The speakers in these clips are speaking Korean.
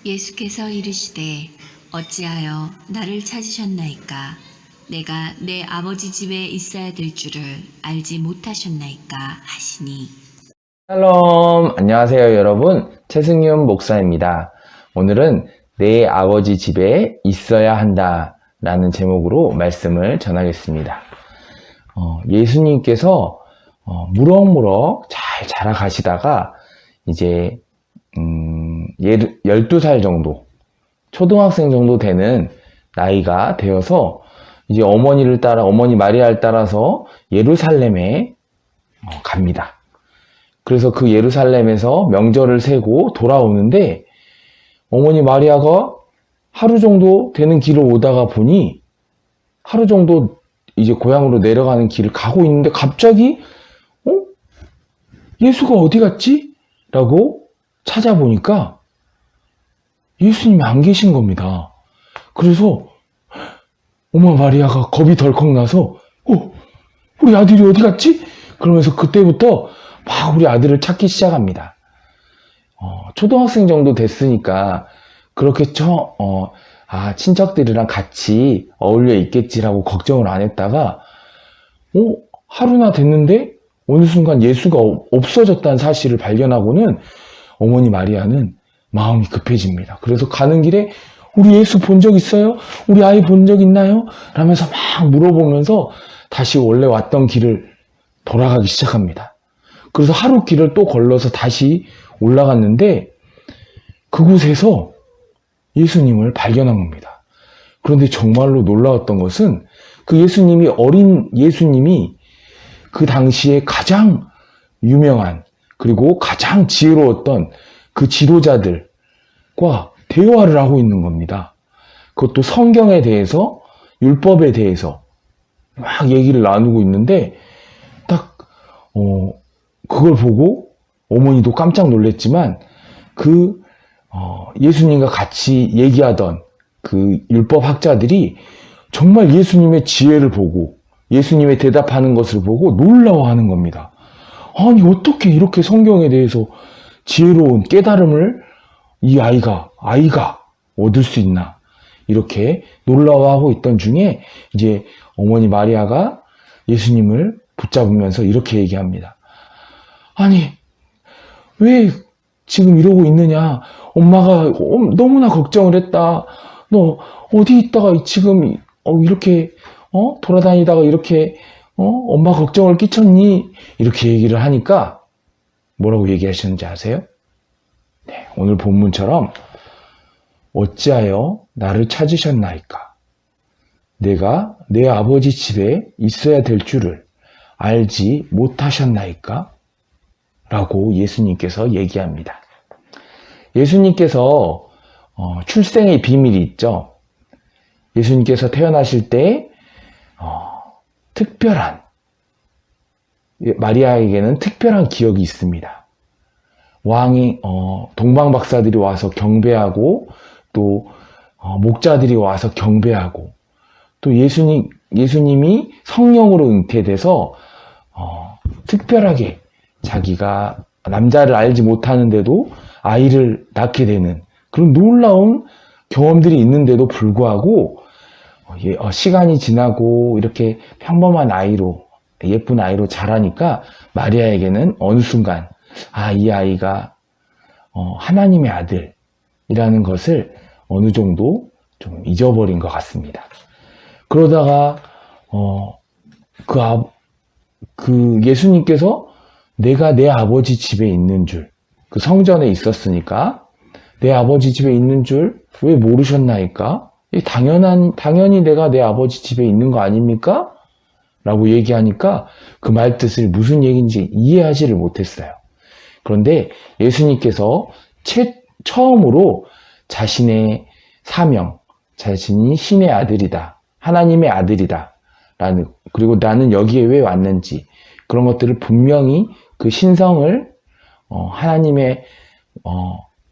예수께서 이르시되 어찌하여 나를 찾으셨나이까? 내가 내 아버지 집에 있어야 될 줄을 알지 못하셨나이까 하시니. 샬롬, 안녕하세요 여러분. 최승윤 목사입니다. 오늘은 내 아버지 집에 있어야 한다 라는 제목으로 말씀을 전하겠습니다. 예수님께서 무럭무럭 잘 자라가시다가 이제 12살 정도, 초등학생 정도 되는 나이가 되어서 이제 어머니 마리아를 따라서 예루살렘에 갑니다. 그래서 그 예루살렘에서 명절을 세고 돌아오는데 어머니 마리아가 하루 정도 되는 길을 오다가 보니 하루 정도 이제 고향으로 내려가는 길을 가고 있는데 갑자기 예수가 어디 갔지? 라고 찾아보니까 예수님이 안 계신 겁니다. 그래서 엄마 마리아가 겁이 덜컥 나서 우리 아들이 어디 갔지? 그러면서 그때부터 막 우리 아들을 찾기 시작합니다. 초등학생 정도 됐으니까 그렇게 친척들이랑 같이 어울려 있겠지라고 걱정을 안 했다가 하루나 됐는데 어느 순간 예수가 없어졌다는 사실을 발견하고는 어머니 마리아는 마음이 급해집니다. 그래서 가는 길에 우리 예수 본 적 있어요? 우리 아이 본 적 있나요? 라면서 막 물어보면서 다시 원래 왔던 길을 돌아가기 시작합니다. 그래서 하루 길을 또 걸러서 다시 올라갔는데 그곳에서 예수님을 발견한 겁니다. 그런데 정말로 놀라웠던 것은 그 어린 예수님이 그 당시에 가장 유명한 그리고 가장 지혜로웠던 그 지도자들과 대화를 하고 있는 겁니다. 그것도 성경에 대해서, 율법에 대해서 막 얘기를 나누고 있는데 딱 그걸 보고 어머니도 깜짝 놀랐지만 예수님과 같이 얘기하던 그 율법 학자들이 정말 예수님의 지혜를 보고 예수님의 대답하는 것을 보고 놀라워하는 겁니다. 아니 어떻게 이렇게 성경에 대해서 지혜로운 깨달음을 이 아이가 얻을 수 있나 이렇게 놀라워하고 있던 중에 이제 어머니 마리아가 예수님을 붙잡으면서 이렇게 얘기합니다. 아니 왜 지금 이러고 있느냐? 엄마가 너무나 걱정을 했다. 너 어디 있다가 지금 이렇게 돌아다니다가 이렇게 엄마 걱정을 끼쳤니? 이렇게 얘기를 하니까 뭐라고 얘기하셨는지 아세요? 네, 오늘 본문처럼 어찌하여 나를 찾으셨나이까? 내가 내 아버지 집에 있어야 될 줄을 알지 못하셨나이까? 라고 예수님께서 얘기합니다. 예수님께서 출생의 비밀이 있죠. 예수님께서 태어나실 때 마리아에게는 특별한 기억이 있습니다. 동방 박사들이 와서 경배하고 또 목자들이 와서 경배하고 또 예수님이 성령으로 잉태돼서 특별하게 자기가 남자를 알지 못하는데도 아이를 낳게 되는 그런 놀라운 경험들이 있는데도 불구하고 시간이 지나고 이렇게 평범한 아이로 예쁜 아이로 자라니까 마리아에게는 어느 순간 이 아이가 하나님의 아들이라는 것을 어느 정도 좀 잊어버린 것 같습니다. 그러다가 예수님께서 내가 내 아버지 집에 있는 줄, 그 성전에 있었으니까 내 아버지 집에 있는 줄 왜 모르셨나이까? 당연히 내가 내 아버지 집에 있는 거 아닙니까? 라고 얘기하니까 그 말 뜻을 무슨 얘기인지 이해하지를 못했어요. 그런데 예수님께서 처음으로 자신의 사명, 자신이 신의 아들이다, 하나님의 아들이다, 그리고 나는 여기에 왜 왔는지 그런 것들을 분명히 그 신성을 하나님의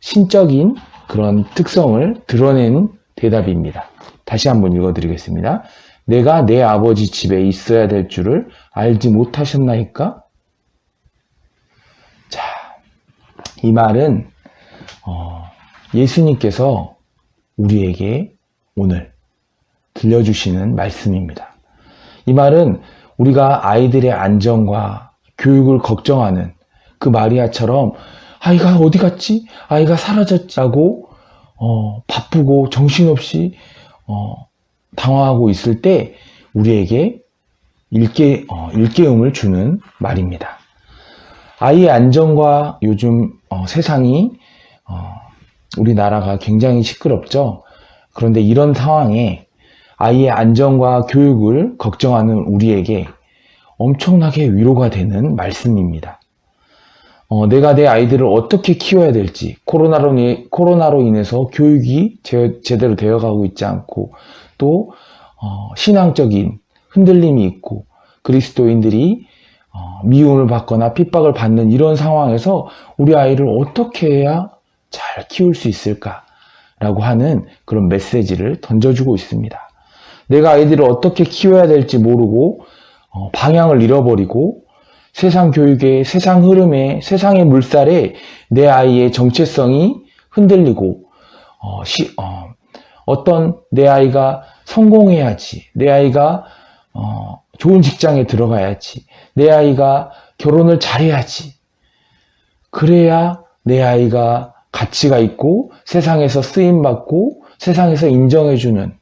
신적인 그런 특성을 드러낸 대답입니다. 다시 한번 읽어드리겠습니다. 내가 내 아버지 집에 있어야 될 줄을 알지 못하셨나이까? 자, 이 말은 예수님께서 우리에게 오늘 들려주시는 말씀입니다. 이 말은 우리가 아이들의 안전과 교육을 걱정하는 그 마리아처럼 아이가 어디 갔지? 아이가 사라졌지? 하고 바쁘고 정신없이 당황하고 있을 때 우리에게 일깨움을 주는 말입니다. 아이의 안전과 요즘 세상이 우리나라가 굉장히 시끄럽죠. 그런데 이런 상황에 아이의 안전과 교육을 걱정하는 우리에게 엄청나게 위로가 되는 말씀입니다. 내가 내 아이들을 어떻게 키워야 될지, 코로나로 인해서 교육이 제대로 되어가고 있지 않고, 또 신앙적인 흔들림이 있고, 그리스도인들이 미움을 받거나 핍박을 받는 이런 상황에서 우리 아이를 어떻게 해야 잘 키울 수 있을까라고 하는 그런 메시지를 던져주고 있습니다. 내가 아이들을 어떻게 키워야 될지 모르고 방향을 잃어버리고 세상 교육에, 세상 흐름에, 세상의 물살에 내 아이의 정체성이 흔들리고 어떤 내 아이가 성공해야지, 내 아이가 좋은 직장에 들어가야지, 내 아이가 결혼을 잘해야지, 그래야 내 아이가 가치가 있고 세상에서 쓰임받고 세상에서 인정해주는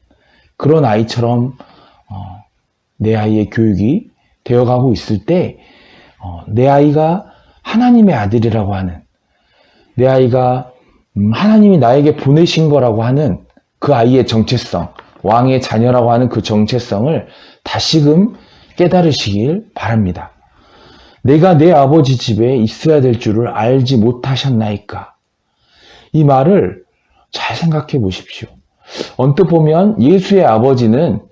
그런 아이처럼 내 아이의 교육이 되어가고 있을 때 내 아이가 하나님의 아들이라고 하는, 내 아이가 하나님이 나에게 보내신 거라고 하는 그 아이의 정체성, 왕의 자녀라고 하는 그 정체성을 다시금 깨달으시길 바랍니다. 내가 내 아버지 집에 있어야 될 줄을 알지 못하셨나이까? 이 말을 잘 생각해 보십시오. 언뜻 보면 예수의 아버지는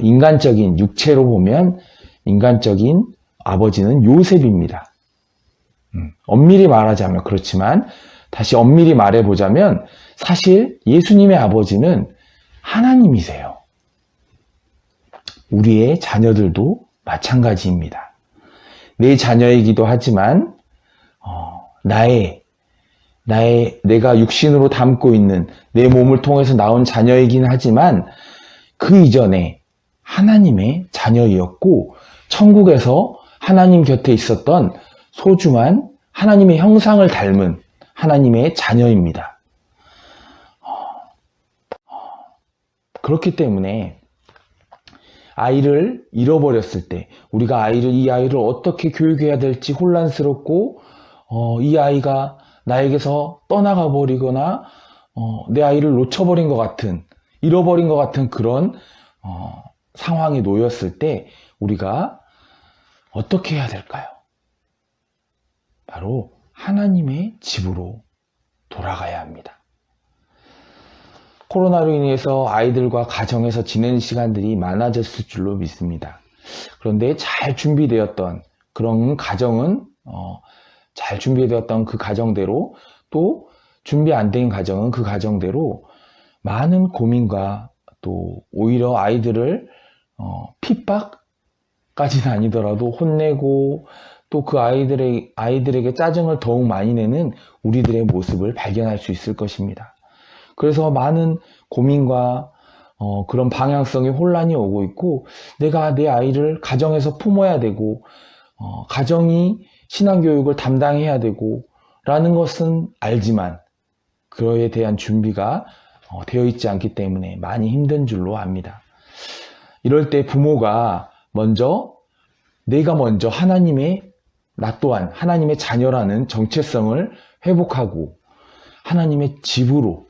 인간적인, 육체로 보면 인간적인 아버지는 요셉입니다. 엄밀히 말하자면 그렇지만 다시 엄밀히 말해보자면 사실 예수님의 아버지는 하나님이세요. 우리의 자녀들도 마찬가지입니다. 내 자녀이기도 하지만 내가 육신으로 담고 있는 내 몸을 통해서 나온 자녀이긴 하지만 그 이전에 하나님의 자녀이었고 천국에서 하나님 곁에 있었던 소중한 하나님의 형상을 닮은 하나님의 자녀입니다. 그렇기 때문에 아이를 잃어버렸을 때 우리가 이 아이를 어떻게 교육해야 될지 혼란스럽고 이 아이가 나에게서 떠나가 버리거나 내 아이를 놓쳐버린 것 같은, 잃어버린 것 같은 그런 상황에 놓였을 때 우리가 어떻게 해야 될까요? 바로 하나님의 집으로 돌아가야 합니다. 코로나로 인해서 아이들과 가정에서 지내는 시간들이 많아졌을 줄로 믿습니다. 그런데 잘 준비되었던 그런 가정은 잘 준비되었던 그 가정대로, 또 준비 안 된 가정은 그 가정대로 많은 고민과 또 오히려 아이들을 핍박까지는 아니더라도 혼내고 또 그 아이들에게 짜증을 더욱 많이 내는 우리들의 모습을 발견할 수 있을 것입니다. 그래서 많은 고민과 그런 방향성의 혼란이 오고 있고, 내가 내 아이를 가정에서 품어야 되고 가정이 신앙교육을 담당해야 되고 라는 것은 알지만 그에 대한 준비가 되어 있지 않기 때문에 많이 힘든 줄로 압니다. 이럴 때 부모가 내가 먼저 나 또한 하나님의 자녀라는 정체성을 회복하고 하나님의 집으로,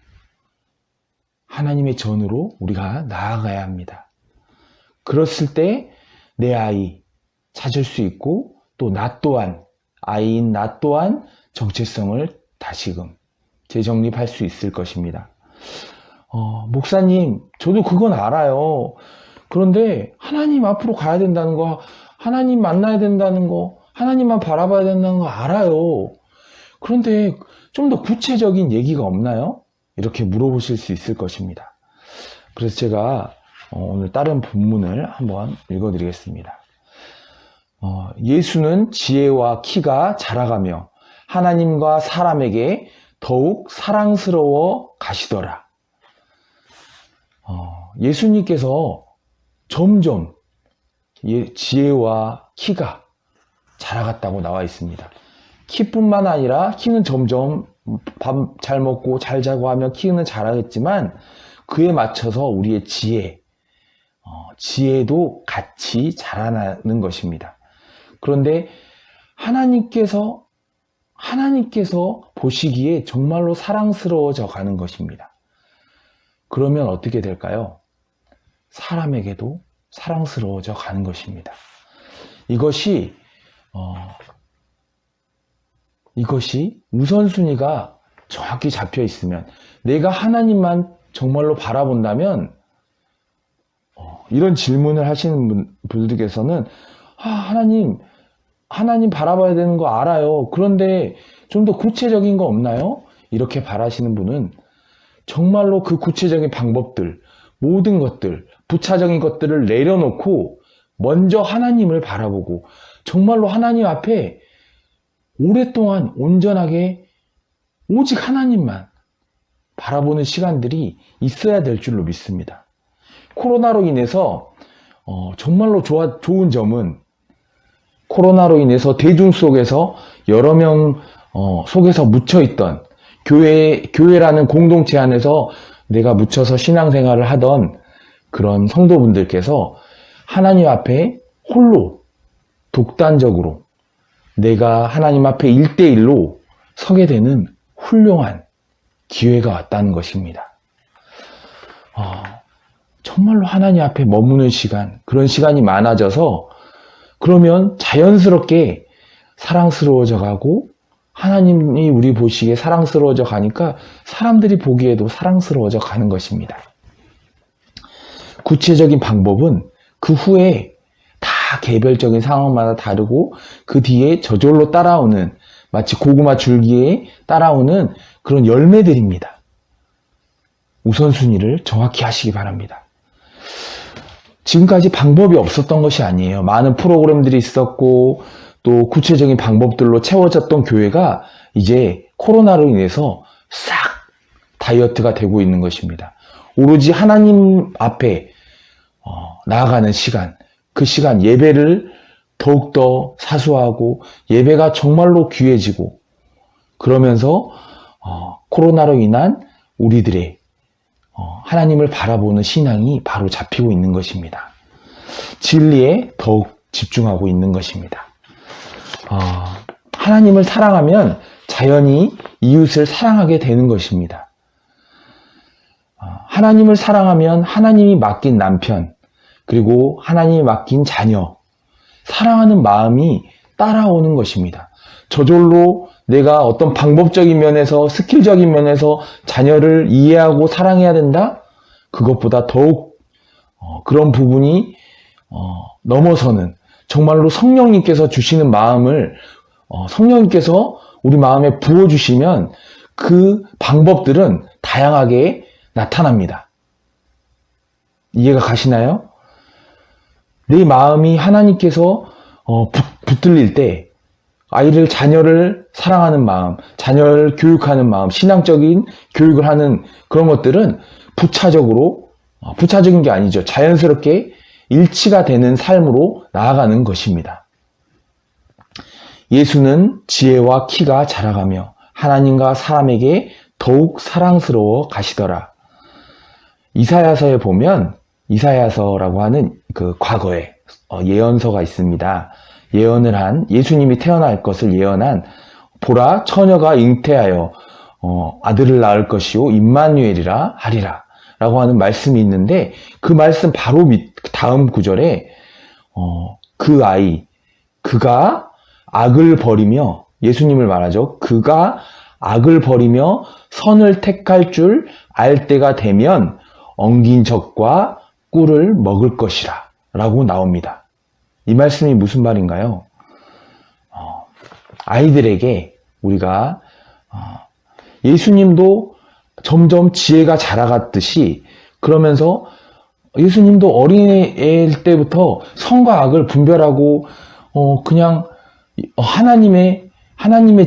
하나님의 전으로 우리가 나아가야 합니다. 그랬을 때 내 아이 찾을 수 있고 또 아이인 나 또한 정체성을 다시금 재정립할 수 있을 것입니다. 목사님, 저도 그건 알아요. 그런데 하나님 앞으로 가야 된다는 거, 하나님 만나야 된다는 거, 하나님만 바라봐야 된다는 거 알아요. 그런데 좀 더 구체적인 얘기가 없나요? 이렇게 물어보실 수 있을 것입니다. 그래서 제가 오늘 다른 본문을 한번 읽어드리겠습니다. 예수는 지혜와 키가 자라가며 하나님과 사람에게 더욱 사랑스러워 가시더라. 예수님께서 점점 지혜와 키가 자라갔다고 나와 있습니다. 키뿐만 아니라 키는 점점 밥 잘 먹고 잘 자고 하면 키는 자라겠지만 그에 맞춰서 우리의 지혜도 같이 자라나는 것입니다. 그런데 하나님께서 보시기에 정말로 사랑스러워져 가는 것입니다. 그러면 어떻게 될까요? 사람에게도 사랑스러워져 가는 것입니다. 이것이 우선순위가 정확히 잡혀 있으면, 내가 하나님만 정말로 바라본다면, 이런 질문을 하시는 분들께서는 하나님 바라봐야 되는 거 알아요. 그런데 좀 더 구체적인 거 없나요? 이렇게 바라시는 분은 정말로 그 구체적인 방법들, 모든 것들, 부차적인 것들을 내려놓고 먼저 하나님을 바라보고 정말로 하나님 앞에 오랫동안 온전하게 오직 하나님만 바라보는 시간들이 있어야 될 줄로 믿습니다. 코로나로 인해서 정말로 좋은 점은, 코로나로 인해서 대중 속에서 여러 명 속에서 묻혀있던 교회라는 공동체 안에서 내가 묻혀서 신앙생활을 하던 그런 성도분들께서 하나님 앞에 홀로 독단적으로 내가 하나님 앞에 1대1로 서게 되는 훌륭한 기회가 왔다는 것입니다. 정말로 하나님 앞에 머무는 시간, 그런 시간이 많아져서 그러면 자연스럽게 사랑스러워져 가고, 하나님이 우리 보시기에 사랑스러워져 가니까 사람들이 보기에도 사랑스러워져 가는 것입니다. 구체적인 방법은 그 후에 다 개별적인 상황마다 다르고 그 뒤에 저절로 따라오는, 마치 고구마 줄기에 따라오는 그런 열매들입니다. 우선순위를 정확히 하시기 바랍니다. 지금까지 방법이 없었던 것이 아니에요. 많은 프로그램들이 있었고 또 구체적인 방법들로 채워졌던 교회가 이제 코로나로 인해서 싹 다이어트가 되고 있는 것입니다. 오로지 하나님 앞에 나아가는 시간, 그 시간 예배를 더욱더 사수하고 예배가 정말로 귀해지고, 그러면서 코로나로 인한 우리들의 하나님을 바라보는 신앙이 바로 잡히고 있는 것입니다. 진리에 더욱 집중하고 있는 것입니다. 하나님을 사랑하면 자연히 이웃을 사랑하게 되는 것입니다. 하나님을 사랑하면 하나님이 맡긴 남편, 그리고 하나님이 맡긴 자녀, 사랑하는 마음이 따라오는 것입니다. 저절로 내가 어떤 방법적인 면에서, 스킬적인 면에서 자녀를 이해하고 사랑해야 된다? 그것보다 더욱 그런 부분이 넘어서는, 정말로 성령님께서 주시는 마음을 성령님께서 우리 마음에 부어주시면 그 방법들은 다양하게 나타납니다. 이해가 가시나요? 내 마음이 하나님께서 붙들릴 때 자녀를 사랑하는 마음, 자녀를 교육하는 마음, 신앙적인 교육을 하는 그런 것들은 부차적인 게 아니죠. 자연스럽게 일치가 되는 삶으로 나아가는 것입니다. 예수는 지혜와 키가 자라가며 하나님과 사람에게 더욱 사랑스러워 가시더라. 이사야서에 보면, 이사야서라고 하는 그 과거에 예언서가 있습니다. 예수님이 태어날 것을 예언한, 보라 처녀가 잉태하여 아들을 낳을 것이요 임마누엘이라 하리라 라고 하는 말씀이 있는데, 그 말씀 바로 다음 구절에 그가 악을 버리며, 예수님을 말하죠. 그가 악을 버리며 선을 택할 줄 알 때가 되면 엉긴 젖과 꿀을 먹을 것이라 라고 나옵니다. 이 말씀이 무슨 말인가요? 아이들에게 우리가 예수님도 점점 지혜가 자라갔듯이, 그러면서 예수님도 어린애일 때부터 선과 악을 분별하고 그냥 하나님의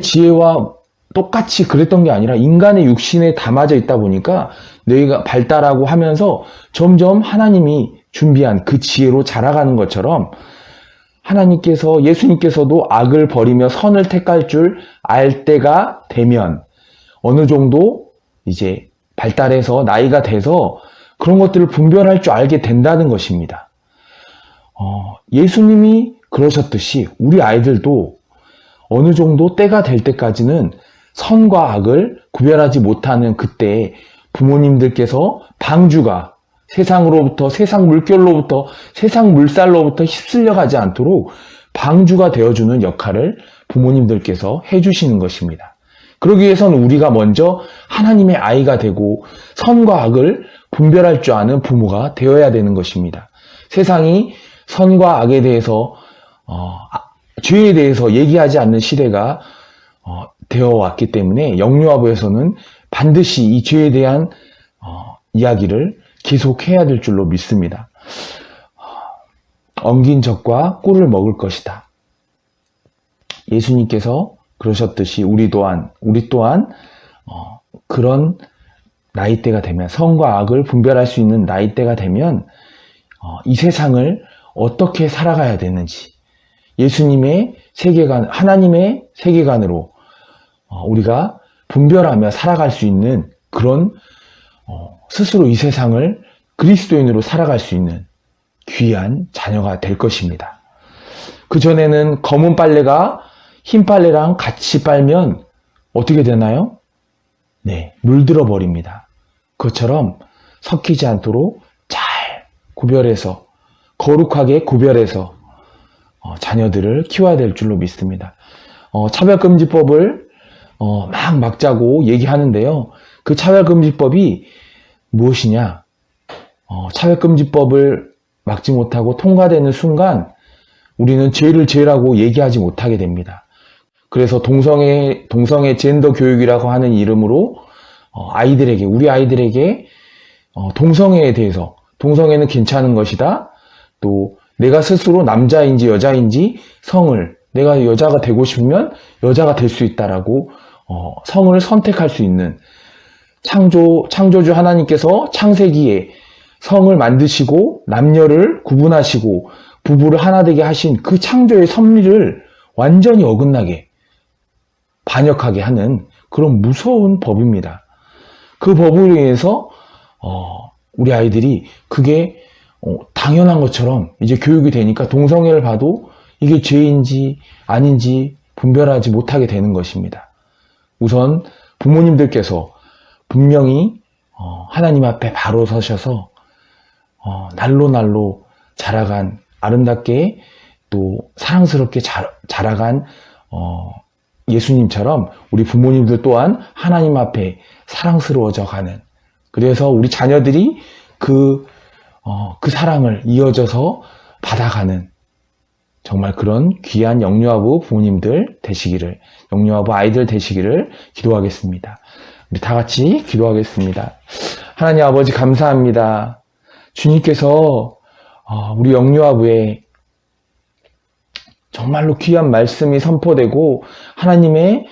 지혜와 똑같이 그랬던 게 아니라 인간의 육신에 담아져 있다 보니까 너희가 발달하고 하면서 점점 하나님이 준비한 그 지혜로 자라가는 것처럼 예수님께서도 악을 버리며 선을 택할 줄 알 때가 되면 어느 정도 이제 발달해서 나이가 돼서 그런 것들을 분별할 줄 알게 된다는 것입니다. 예수님이 그러셨듯이 우리 아이들도 어느 정도 때가 될 때까지는 선과 악을 구별하지 못하는 그때 부모님들께서 방주가 세상으로부터, 세상 물결로부터, 세상 물살로부터 휩쓸려 가지 않도록 방주가 되어주는 역할을 부모님들께서 해주시는 것입니다. 그러기 위해서는 우리가 먼저 하나님의 아이가 되고 선과 악을 분별할 줄 아는 부모가 되어야 되는 것입니다. 세상이 선과 악에 대해서 죄에 대해서 얘기하지 않는 시대가 되어 왔기 때문에 영유아부에서는 반드시 이 죄에 대한 이야기를 계속해야 될 줄로 믿습니다. 엉긴 젖과 꿀을 먹을 것이다. 예수님께서 그러셨듯이 우리 또한 그런 나이대가 되면 선과 악을 분별할 수 있는 나이대가 되면 이 세상을 어떻게 살아가야 되는지 예수님의 세계관, 하나님의 세계관으로 우리가 분별하며 살아갈 수 있는 그런 스스로 이 세상을 그리스도인으로 살아갈 수 있는 귀한 자녀가 될 것입니다. 그전에는 검은 빨래가 흰 빨래랑 같이 빨면 어떻게 되나요? 네, 물들어 버립니다. 그것처럼 섞이지 않도록 잘 구별해서 거룩하게 구별해서 자녀들을 키워야 될 줄로 믿습니다. 차별금지법을 막 막자고 얘기하는데요. 그 차별금지법이 무엇이냐? 차별금지법을 막지 못하고 통과되는 순간 우리는 죄를 죄라고 얘기하지 못하게 됩니다. 그래서 동성애 젠더 교육이라고 하는 이름으로 우리 아이들에게 동성애에 대해서 동성애는 괜찮은 것이다. 또 내가 스스로 남자인지 여자인지 성을 내가 여자가 되고 싶으면 여자가 될 수 있다라고 성을 선택할 수 있는 창조주 하나님께서 창세기에 성을 만드시고 남녀를 구분하시고 부부를 하나 되게 하신 그 창조의 섭리를 완전히 어긋나게 반역하게 하는 그런 무서운 법입니다. 그 법으로 인해서 우리 아이들이 그게 당연한 것처럼 이제 교육이 되니까 동성애를 봐도 이게 죄인지 아닌지 분별하지 못하게 되는 것입니다. 우선 부모님들께서 분명히 하나님 앞에 바로 서셔서 날로 자라간 아름답게 또 사랑스럽게 자라간 예수님처럼 우리 부모님들 또한 하나님 앞에 사랑스러워져 가는, 그래서 우리 자녀들이 그 사랑을 이어져서 받아가는 정말 그런 귀한 영유아부 부모님들 되시기를, 영유아부 아이들 되시기를 기도하겠습니다. 우리 다 같이 기도하겠습니다. 하나님 아버지 감사합니다. 주님께서 우리 영유아부에 정말로 귀한 말씀이 선포되고 하나님의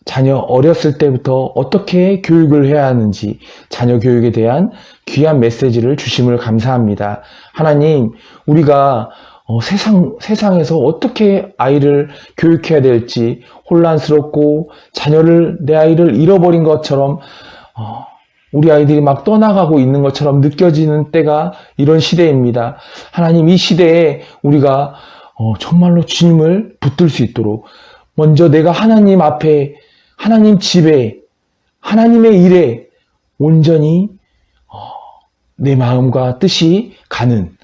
자녀 어렸을 때부터 어떻게 교육을 해야 하는지 자녀 교육에 대한 귀한 메시지를 주심을 감사합니다. 하나님, 우리가 세상에서 어떻게 아이를 교육해야 될지 혼란스럽고 내 아이를 잃어버린 것처럼 우리 아이들이 막 떠나가고 있는 것처럼 느껴지는 때가 이런 시대입니다. 하나님, 이 시대에 우리가 정말로 주님을 붙들 수 있도록 먼저 내가 하나님 앞에, 하나님 집에, 하나님의 일에 온전히 내 마음과 뜻이 가는,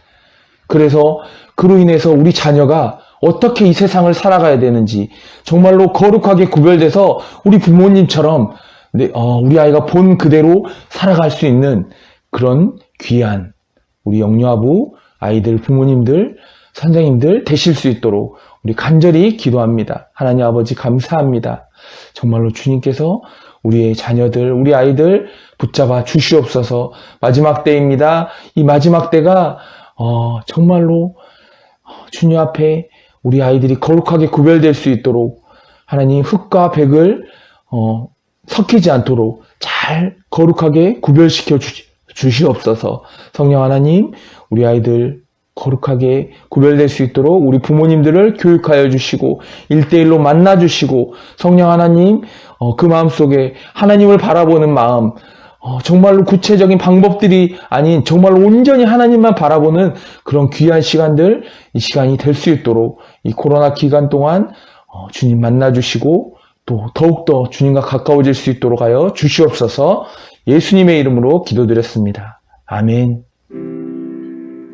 그래서 그로 인해서 우리 자녀가 어떻게 이 세상을 살아가야 되는지 정말로 거룩하게 구별돼서 우리 부모님처럼 우리 아이가 본 그대로 살아갈 수 있는 그런 귀한 우리 영유아부 아이들, 부모님들, 선생님들 되실 수 있도록 우리 간절히 기도합니다. 하나님 아버지 감사합니다. 정말로 주님께서 우리의 자녀들, 우리 아이들 붙잡아 주시옵소서. 마지막 때입니다. 이 마지막 때가 정말로 주님 앞에 우리 아이들이 거룩하게 구별될 수 있도록 하나님 흙과 백을 섞이지 않도록 잘 거룩하게 구별시켜 주시옵소서. 성령 하나님, 우리 아이들 거룩하게 구별될 수 있도록 우리 부모님들을 교육하여 주시고 1대1로 만나 주시고, 성령 하나님, 그 마음속에 하나님을 바라보는 마음, 정말로 구체적인 방법들이 아닌 정말로 온전히 하나님만 바라보는 그런 귀한 시간들, 이 시간이 될 수 있도록 이 코로나 기간 동안 주님 만나 주시고 또 더욱더 주님과 가까워질 수 있도록 하여 주시옵소서. 예수님의 이름으로 기도드렸습니다. 아멘.